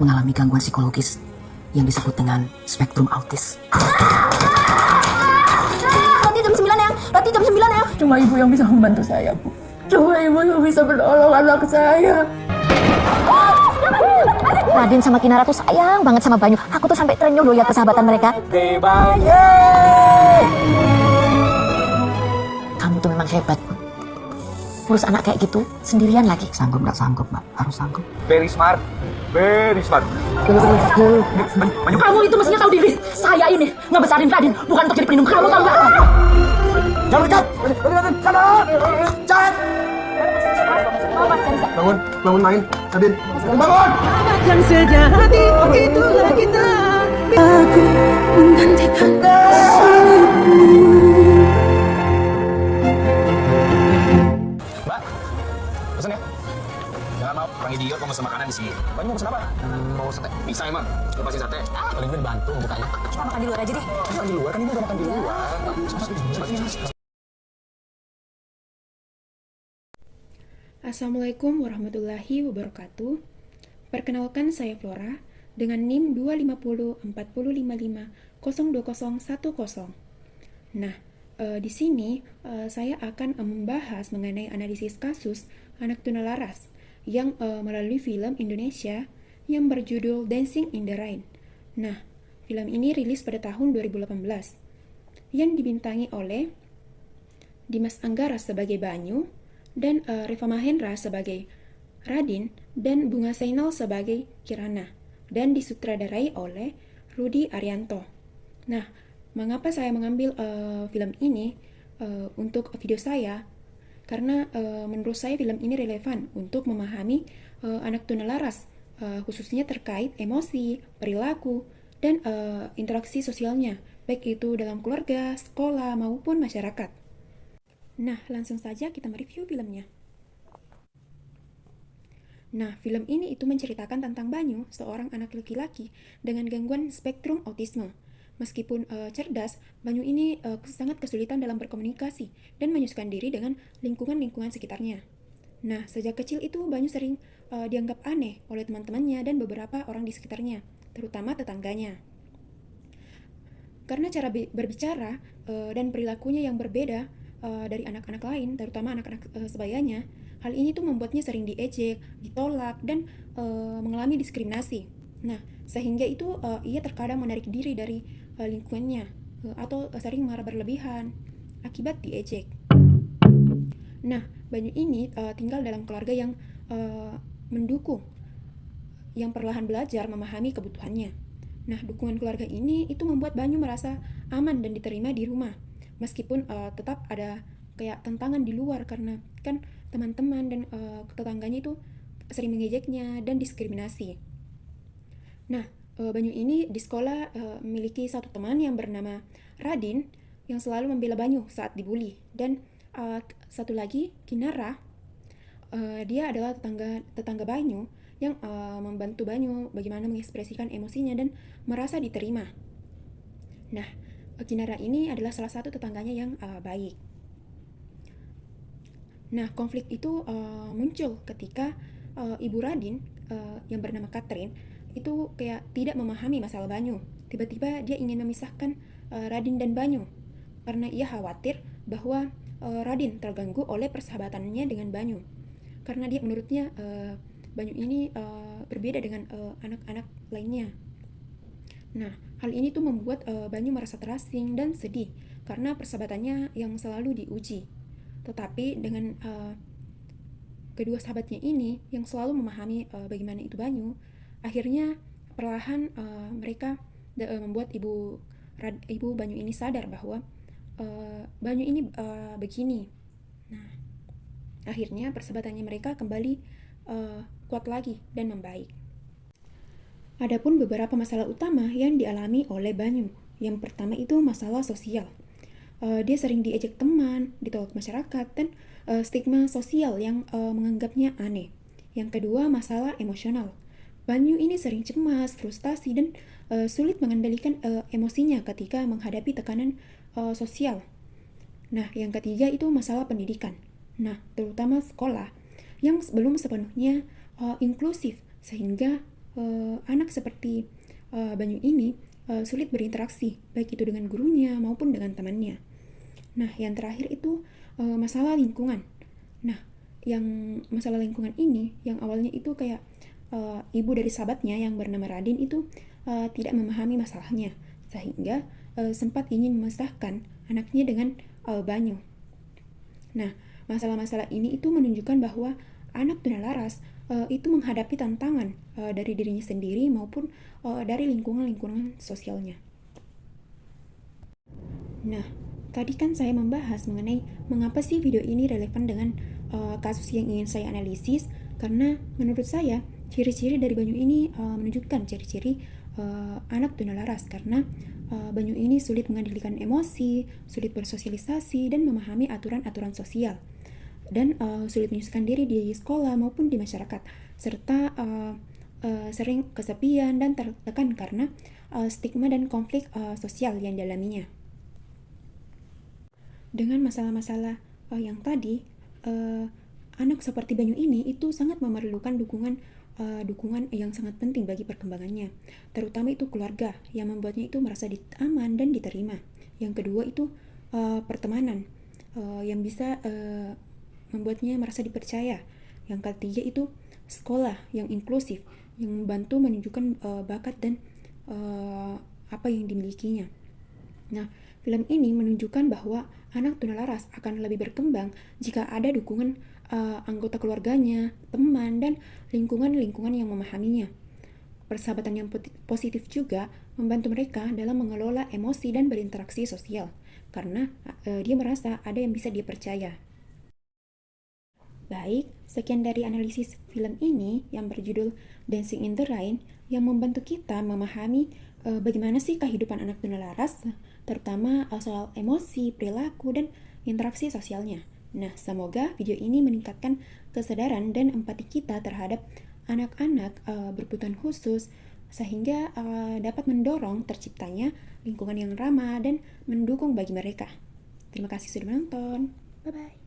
mengalami gangguan psikologis yang disebut dengan spektrum autis. Nanti jam 9 ya, nanti jam 9 ya. Cuma ibu yang bisa membantu saya, Bu. Cuma ibu yang bisa menolong anak saya. Radin sama Kinara tuh sayang banget sama Banyu. Aku tuh sampai terenyuh loh lihat persahabatan mereka. Kamu tuh memang hebat. Urus anak kayak gitu sendirian lagi. Sanggup nggak sanggup, Mbak? Harus sanggup. Very smart. Very smart. Banyu, kamu itu mestinya tahu diri. Saya ini ngebesarin Radin bukan untuk jadi pelindung kamu, tahu nggak? Jangan dekat. Sana. Jangan. Bangun main. Radin. Bangun. Yang sejati itulah kita. Aku menggantikan Mbak, pesen ya. Jangan mau orang idiot mau pesen makanan di sini. Banyu mau pesen apa? Mau sate. Bisa emang. Lepasin sate. Paling gue bantu bukanya. Kita makan di luar aja deh. Makan di luar kan ibu udah makan di luar. Assalamualaikum warahmatullahi wabarakatuh. Perkenalkan saya Flora dengan NIM 2504055020010. Nah, di sini saya akan membahas mengenai analisis kasus anak tunalaras yang melalui film Indonesia yang berjudul Dancing in the Rain. Nah, film ini rilis pada tahun 2018 yang dibintangi oleh Dimas Anggara sebagai Banyu dan Reva Mahendra sebagai Radin dan Bunga Zainal sebagai Kirana dan disutradarai oleh Rudi Arianto. Nah, mengapa saya mengambil film ini untuk video saya? Karena menurut saya film ini relevan untuk memahami anak tunalaras, khususnya terkait emosi, perilaku, dan interaksi sosialnya, baik itu dalam keluarga, sekolah, maupun masyarakat. Nah, langsung saja kita mereview filmnya. Nah, film ini itu menceritakan tentang Banyu, seorang anak laki-laki dengan gangguan spektrum autisme. Meskipun cerdas, Banyu ini sangat kesulitan dalam berkomunikasi dan menyesuaikan diri dengan lingkungan-lingkungan sekitarnya. Nah, sejak kecil itu Banyu sering dianggap aneh oleh teman-temannya dan beberapa orang di sekitarnya, terutama tetangganya. Karena cara berbicara dan perilakunya yang berbeda dari anak-anak lain, terutama anak-anak sebayanya, hal ini tuh membuatnya sering diejek, ditolak, dan mengalami diskriminasi. Nah, sehingga itu ia terkadang menarik diri dari lingkungannya atau sering marah berlebihan akibat diejek. Nah, Banyu ini tinggal dalam keluarga yang mendukung, yang perlahan belajar memahami kebutuhannya. Nah, dukungan keluarga ini itu membuat Banyu merasa aman dan diterima di rumah. Meskipun tetap ada kayak tantangan di luar karena kan teman-teman dan tetangganya itu sering mengejeknya dan diskriminasi. Nah, Banyu ini di sekolah memiliki satu teman yang bernama Radin yang selalu membela Banyu saat dibully, dan satu lagi Kinara, dia adalah tetangga Banyu yang membantu Banyu bagaimana mengekspresikan emosinya dan merasa diterima. Nah, Kinara ini adalah salah satu tetangganya yang baik. Nah, konflik itu muncul ketika ibu Radin yang bernama Catherine itu kayak tidak memahami masalah Banyu. Tiba-tiba dia ingin memisahkan Radin dan Banyu karena ia khawatir bahwa Radin terganggu oleh persahabatannya dengan Banyu. Karena dia menurutnya Banyu ini berbeda dengan anak-anak lainnya. Nah, hal ini tuh membuat Banyu merasa terasing dan sedih karena persahabatannya yang selalu diuji. Tetapi dengan kedua sahabatnya ini yang selalu memahami bagaimana itu Banyu, akhirnya perlahan mereka membuat ibu Banyu ini sadar bahwa Banyu ini begini. Nah, akhirnya persahabatannya mereka kembali kuat lagi dan membaik. Adapun beberapa masalah utama yang dialami oleh Banyu. Yang pertama itu masalah sosial. Dia sering diejek teman, ditolak masyarakat, dan stigma sosial yang menganggapnya aneh. Yang kedua, masalah emosional. Banyu ini sering cemas, frustasi, dan sulit mengendalikan emosinya ketika menghadapi tekanan sosial. Nah, yang ketiga itu masalah pendidikan. Nah, terutama sekolah yang belum sepenuhnya inklusif, sehingga anak seperti Banyu ini sulit berinteraksi, baik itu dengan gurunya maupun dengan temannya. Nah, yang terakhir itu masalah lingkungan. Nah, yang masalah lingkungan ini, yang awalnya itu kayak ibu dari sahabatnya yang bernama Radin itu tidak memahami masalahnya, sehingga sempat ingin memisahkan anaknya dengan Banyu. Nah, masalah-masalah ini itu menunjukkan bahwa anak tunalaras itu menghadapi tantangan dari dirinya sendiri maupun dari lingkungan-lingkungan sosialnya. Nah, tadi kan saya membahas mengenai mengapa sih video ini relevan dengan kasus yang ingin saya analisis, karena menurut saya ciri-ciri dari Banyu ini menunjukkan ciri-ciri anak tunalaras, karena Banyu ini sulit mengendalikan emosi, sulit bersosialisasi, dan memahami aturan-aturan sosial, dan sulit menyusun diri di sekolah maupun di masyarakat, serta sering kesepian dan tertekan karena stigma dan konflik sosial yang dialaminya. Dengan masalah-masalah yang tadi, anak seperti Banyu ini itu sangat memerlukan dukungan yang sangat penting bagi perkembangannya, terutama itu keluarga yang membuatnya itu merasa aman dan diterima. Yang kedua itu pertemanan yang bisa membuatnya merasa dipercaya. Yang ketiga itu sekolah yang inklusif yang membantu menunjukkan bakat dan apa yang dimilikinya. Nah, film ini menunjukkan bahwa anak tunalaras akan lebih berkembang jika ada dukungan anggota keluarganya, teman, dan lingkungan-lingkungan yang memahaminya. Persahabatan yang positif juga membantu mereka dalam mengelola emosi dan berinteraksi sosial, karena dia merasa ada yang bisa dia percaya. Baik, sekian dari analisis film ini yang berjudul Dancing in the Rain yang membantu kita memahami bagaimana sih kehidupan anak tunalaras, terutama soal emosi, perilaku, dan interaksi sosialnya. Nah, semoga video ini meningkatkan kesadaran dan empati kita terhadap anak-anak berkebutuhan khusus, sehingga dapat mendorong terciptanya lingkungan yang ramah dan mendukung bagi mereka. Terima kasih sudah menonton. Bye-bye.